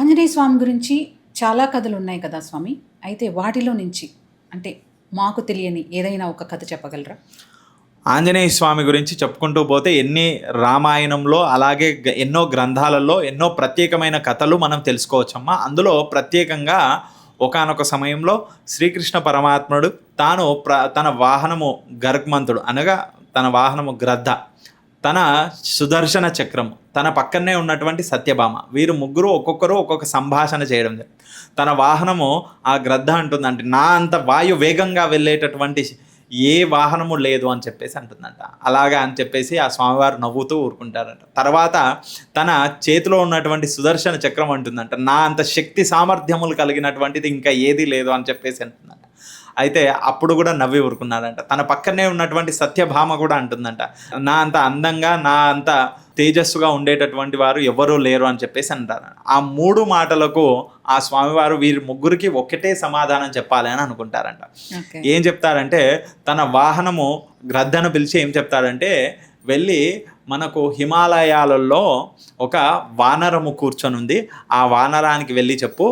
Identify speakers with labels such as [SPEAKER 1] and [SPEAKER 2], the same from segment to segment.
[SPEAKER 1] ఆంజనేయ స్వామి గురించి చాలా కథలు ఉన్నాయి కదా స్వామి. అయితే వాటిలో నుంచి అంటే మాకు తెలియని ఏదైనా ఒక కథ చెప్పగలరా?
[SPEAKER 2] ఆంజనేయ స్వామి గురించి చెప్పుకుంటూ పోతే ఎన్ని రామాయణంలో అలాగే ఎన్నో గ్రంథాలలో ఎన్నో ప్రత్యేకమైన కథలు మనం తెలుసుకోవచ్చమ్మా. అందులో ప్రత్యేకంగా ఒకానొక సమయంలో శ్రీకృష్ణ పరమాత్ముడు తాను తన వాహనము గరుత్మంతుడు అనగా తన వాహనము గ్రద్ద, తన సుదర్శన చక్రం, తన పక్కనే ఉన్నటువంటి సత్యభామ, వీరు ముగ్గురు ఒక్కొక్కరు ఒక్కొక్క సంభాషణ చేయడం జరిగింది. తన వాహనము ఆ గ్రద్ద అంటుందంటే నా అంత వాయు వేగంగా వెళ్ళేటటువంటి ఏ వాహనము లేదు అని చెప్పేసి అంటుందంట. అలాగా అని చెప్పేసి ఆ స్వామివారు నవ్వుతూ ఊరుకుంటారంట. తర్వాత తన చేతిలో ఉన్నటువంటి సుదర్శన చక్రం అంటుందంట నా అంత శక్తి సామర్థ్యములు కలిగినటువంటిది ఇంకా ఏదీ లేదు అని చెప్పేసి అంటుందంట. అయితే అప్పుడు కూడా నవ్వి ఊరుకున్నాడంట. తన పక్కనే ఉన్నటువంటి సత్యభామ కూడా అంటుందంట నా అంత అందంగా నా అంత తేజస్సుగా ఉండేటటువంటి వారు ఎవరూ లేరు అని చెప్పేసి అంటారు. ఆ మూడు మాటలకు ఆ స్వామివారు వీరి ముగ్గురికి ఒకటే సమాధానం చెప్పాలి అని అనుకుంటారంట. ఏం చెప్తారంటే తన వాహనము గ్రద్దను పిలిచి ఏం చెప్తాడంటే, వెళ్ళి మనకు హిమాలయాలలో ఒక వానరము కూర్చొని ఉంది, ఆ వానరానికి వెళ్ళి చెప్పు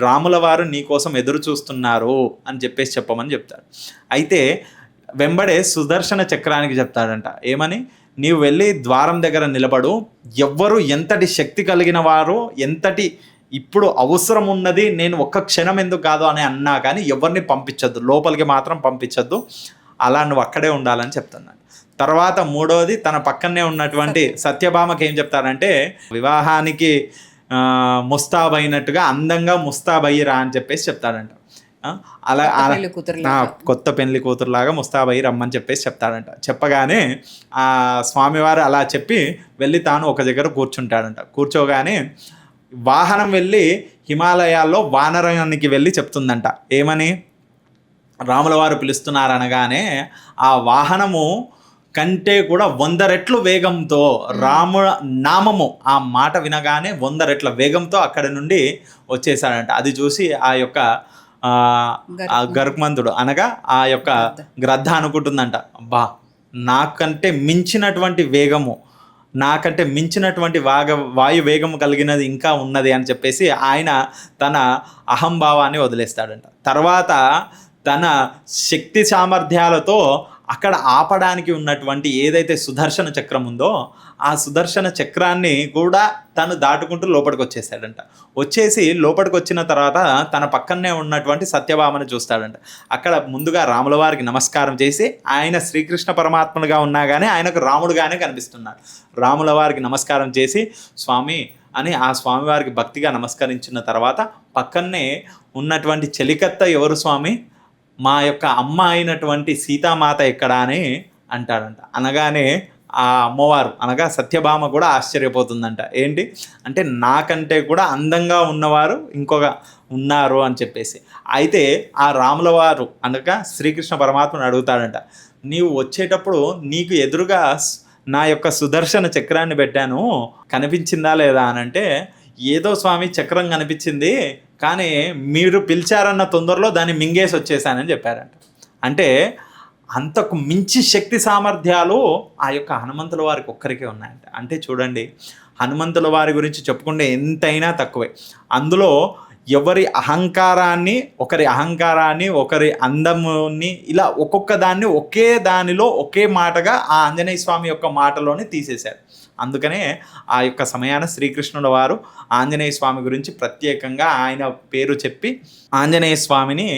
[SPEAKER 2] రాముల వారు నీ కోసం ఎదురు చూస్తున్నారు అని చెప్పేసి చెప్పమని చెప్తాడు. అయితే వెంబడే సుదర్శన చక్రానికి చెప్తాడంట ఏమని, నీవు వెళ్ళి ద్వారం దగ్గర నిలబడు, ఎవ్వరు ఎంతటి శక్తి కలిగిన వారు ఎంతటి ఇప్పుడు అవసరం ఉన్నది నేను ఒక్క క్షణం ఎందుకు కాదు అని అన్నా కానీ ఎవరిని పంపించద్దు, లోపలికి మాత్రం పంపించద్దు, అలా నువ్వు అక్కడే ఉండాలని చెప్తున్నాను. తర్వాత మూడవది తన పక్కనే ఉన్నటువంటి సత్యభామకి ఏం చెప్తారంటే, వివాహానికి ముస్తాబైనట్టుగా అందంగా ముస్తాబయ్యిరా అని చెప్పేసి చెప్తాడంట. అలా కొత్త పెళ్లి కూతురులాగా ముస్తాబయ్యి రమ్మని చెప్పేసి చెప్తాడంట. చెప్పగానే ఆ స్వామివారు అలా చెప్పి వెళ్ళి తాను ఒక దగ్గర కూర్చుంటాడంట. కూర్చోగానే వాహనం వెళ్ళి హిమాలయాల్లో వానరానికి వెళ్ళి చెప్తుందంట ఏమని, రాముల వారు పిలుస్తున్నారనగానే ఆ వాహనము కంటే కూడా 100 రెట్లు వేగంతో రాము నామము ఆ మాట వినగానే 100 రెట్ల వేగంతో అక్కడి నుండి వచ్చేసాడంట. అది చూసి ఆ యొక్క గరుత్మంతుడు అనగా ఆ యొక్క గ్రద్ద అనుకుంటుందంట, అబ్బా నాకంటే మించినటువంటి వేగము, నాకంటే మించినటువంటి వాయు వేగము కలిగినది ఇంకా ఉన్నది అని చెప్పేసి ఆయన తన అహంభావాన్ని వదిలేస్తాడంట. తర్వాత తన శక్తి సామర్థ్యాలతో అక్కడ ఆపడానికి ఉన్నటువంటి ఏదైతే సుదర్శన చక్రం ఉందో ఆ సుదర్శన చక్రాన్ని కూడా తను దాటుకుంటూ లోపలికి వచ్చేసాడంట. వచ్చేసి లోపలికి వచ్చిన తర్వాత తన పక్కనే ఉన్నటువంటి సత్యభామను చూస్తాడంట. అక్కడ ముందుగా రాముల వారికి నమస్కారం చేసి, ఆయన శ్రీకృష్ణ పరమాత్మగా ఉన్నా కానీ ఆయనకు రాముడుగానే కనిపిస్తున్నాడు. రాముల వారికి నమస్కారం చేసి స్వామి అని ఆ స్వామివారికి భక్తిగా నమస్కరించిన తర్వాత పక్కనే ఉన్నటువంటి చెలికత్త ఎవరు స్వామి, మా యొక్క అమ్మ అయినటువంటి సీతామాత ఎక్కడా అని అంటాడంట. అనగానే ఆ అమ్మవారు అనగా సత్యభామ కూడా ఆశ్చర్యపోతుందంట. ఏంటి అంటే నాకంటే కూడా అందంగా ఉన్నవారు ఇంకొక ఉన్నారు అని చెప్పేసి. అయితే ఆ రాముల వారు అనగా శ్రీకృష్ణ పరమాత్మను అడుగుతాడంట, నీవు వచ్చేటప్పుడు నీకు ఎదురుగా నా యొక్క సుదర్శన చక్రాన్ని పెట్టాను, కనిపించిందా లేదా అని అంటే, ఏదో స్వామి చక్రం కనిపించింది కానీ మీరు పిలిచారన్న తొందరలో దాన్ని మింగేసి వచ్చేసానని చెప్పారంట. అంటే అంతకు మించి శక్తి సామర్థ్యాలు ఆ యొక్క హనుమంతుల వారికి ఒక్కరికే ఉన్నాయంట. అంటే చూడండి, హనుమంతుల వారి గురించి చెప్పుకుంటే ఎంతైనా తక్కువే. అందులో ఒకరి అహంకారాన్ని ఒకరి అందముని ఇలా ఒక్కొక్క దాన్ని ఒకే దానిలో ఒకే మాటగా ఆ ఆంజనేయ స్వామి యొక్క మాటలోనే తీసేశారు. అందుకనే ఆ యొక్క సమయాన శ్రీకృష్ణుల వారు ఆంజనేయ స్వామి గురించి ప్రత్యేకంగా ఆయన పేరు చెప్పి ఆంజనేయ స్వామిని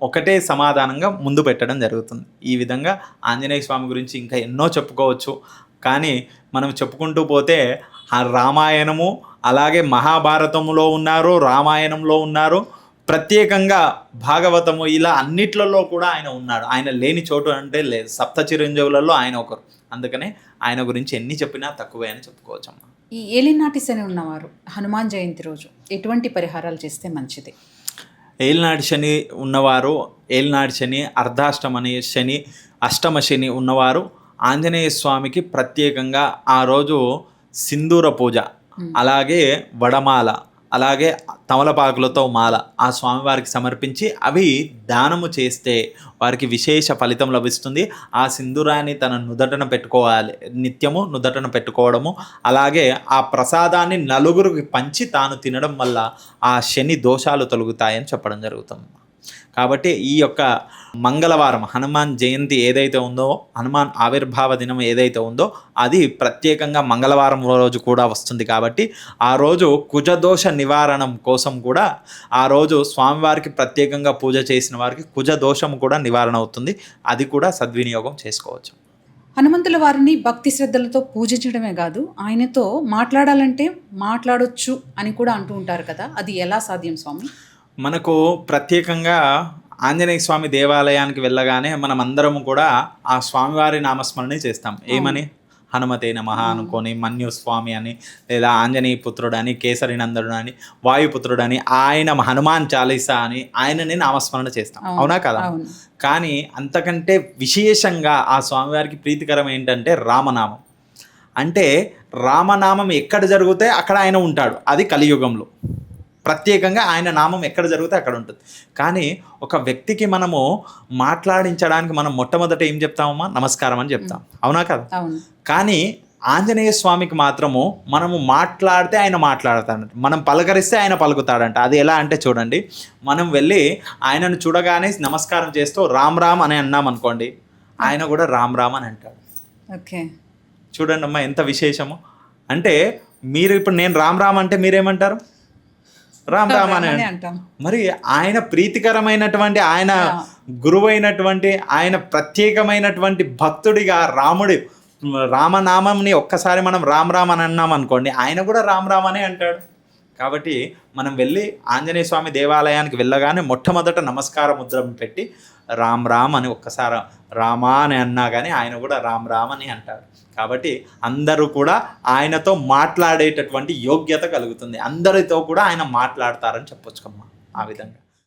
[SPEAKER 2] ఒకటే సమాధానంగా ముందు పెట్టడం జరుగుతుంది. ఈ విధంగా ఆంజనేయ స్వామి గురించి ఇంకా ఎన్నో చెప్పుకోవచ్చు. కానీ మనం చెప్పుకుంటూ పోతే ఆ రామాయణము అలాగే మహాభారతంలో ఉన్నారు, రామాయణంలో ఉన్నారు, ప్రత్యేకంగా భాగవతము, ఇలా అన్నిట్లలో కూడా ఆయన ఉన్నాడు. ఆయన లేని చోటు అంటే లేదు. సప్త చిరంజీవులలో ఆయన ఒకరు. అందుకనే ఆయన గురించి ఎన్ని చెప్పినా తక్కువే అని చెప్పుకోవచ్చమ్మా.
[SPEAKER 1] ఈ ఏలినాటి శని ఉన్నవారు హనుమాన్ జయంతి రోజు ఎటువంటి పరిహారాలు చేస్తే మంచిది?
[SPEAKER 2] ఏలినాటి శని ఉన్నవారు, ఏలినాటి శని, అర్ధాష్టమని శని, అష్టమ శని ఉన్నవారు ఆంజనేయ స్వామికి ప్రత్యేకంగా ఆ రోజు సింధూర పూజ, అలాగే వడమాల, అలాగే తమలపాకులతో మాల ఆ స్వామివారికి సమర్పించి అవి దానము చేస్తే వారికి విశేష ఫలితం లభిస్తుంది. ఆ సింధూరాన్ని తన నుదటన పెట్టుకోవాలి, నిత్యము నుదటన పెట్టుకోవడము, అలాగే ఆ ప్రసాదాన్ని నలుగురికి పంచి తాను తినడం వల్ల ఆ శని దోషాలు తొలగుతాయని చెప్పడం జరుగుతుంది. కాబట్టి ఈ యొక్క మంగళవారం హనుమాన్ జయంతి ఏదైతే ఉందో, హనుమాన్ ఆవిర్భావ దినం ఏదైతే ఉందో అది ప్రత్యేకంగా మంగళవారం రోజు కూడా వస్తుంది. కాబట్టి ఆ రోజు కుజదోష నివారణం కోసం కూడా ఆ రోజు స్వామివారికి ప్రత్యేకంగా పూజ చేసిన వారికి కుజదోషం కూడా నివారణ అవుతుంది. అది కూడా సద్వినియోగం చేసుకోవచ్చు.
[SPEAKER 1] హనుమంతుల వారిని భక్తి శ్రద్ధలతో పూజించడమే కాదు, ఆయనతో మాట్లాడాలంటే మాట్లాడొచ్చు అని కూడా అంటూ ఉంటారు కదా, అది ఎలా సాధ్యం స్వామి?
[SPEAKER 2] మనకు ప్రత్యేకంగా ఆంజనేయ స్వామి దేవాలయానికి వెళ్ళగానే మనం అందరము కూడా ఆ స్వామివారి నామస్మరణ చేస్తాం. ఏమని? హనుమతే నమః అనుకొని, మన్యు స్వామి అని, లేదా ఆంజనేయ పుత్రుడు అని, కేసరి నందనుడు అని, వాయుపుత్రుడు అని, ఆయన హనుమాన్ చాలీసా అని ఆయనని నామస్మరణ చేస్తాం. అవునా కదా? కానీ అంతకంటే విశేషంగా ఆ స్వామివారికి ప్రీతికరం ఏంటంటే రామనామం. అంటే రామనామం ఎక్కడ జరిగితే అక్కడ ఆయన ఉంటాడు. అది కలియుగంలో ప్రత్యేకంగా ఆయన నామం ఎక్కడ జరిగితే అక్కడ ఉంటుంది. కానీ ఒక వ్యక్తికి మనము మాట్లాడించడానికి మనం మొట్టమొదట ఏం చెప్తామమ్మా? నమస్కారం అని చెప్తాం. అవునా కదా? కానీ ఆంజనేయ స్వామికి మాత్రము మనము మాట్లాడితే ఆయన మాట్లాడతాడంట, మనం పలకరిస్తే ఆయన పలుకుతాడంట. అది ఎలా అంటే చూడండి, మనం వెళ్ళి ఆయనను చూడగానే నమస్కారం చేస్తూ రామ్ రామ్ అని అన్నాం అనుకోండి, ఆయన కూడా రామ్ రామ్ అని అంటాడు.
[SPEAKER 1] ఓకే,
[SPEAKER 2] చూడండి అమ్మా ఎంత విశేషము. అంటే మీరు ఇప్పుడు నేను రామ్ రామ్ అంటే మీరేమంటారు? రామ్ రామ్ అని అంటాం. మరి ఆయన ప్రీతికరమైనటువంటి, ఆయన గురువైనటువంటి, ఆయన ప్రత్యేకమైనటువంటి భక్తుడిగా రాముడి రామనామంని ఒక్కసారి మనం రామ్ రామ్ అని అన్నాం అనుకోండి, ఆయన కూడా రామ్ రామ్ అనే అంటాడు. కాబట్టి మనం వెళ్ళి ఆంజనేయ స్వామి దేవాలయానికి వెళ్ళగానే మొట్టమొదట నమస్కార ముద్ర పెట్టి రామ్ రామ్ అని ఒక్కసారి రామా అని అన్నా కానీ ఆయన కూడా రామ్ రామ్ అని అంటారు. కాబట్టి అందరూ కూడా ఆయనతో మాట్లాడేటటువంటి యోగ్యత కలుగుతుంది. అందరితో కూడా ఆయన మాట్లాడతారని చెప్పొచ్చుకమ్మా. ఆ విధంగా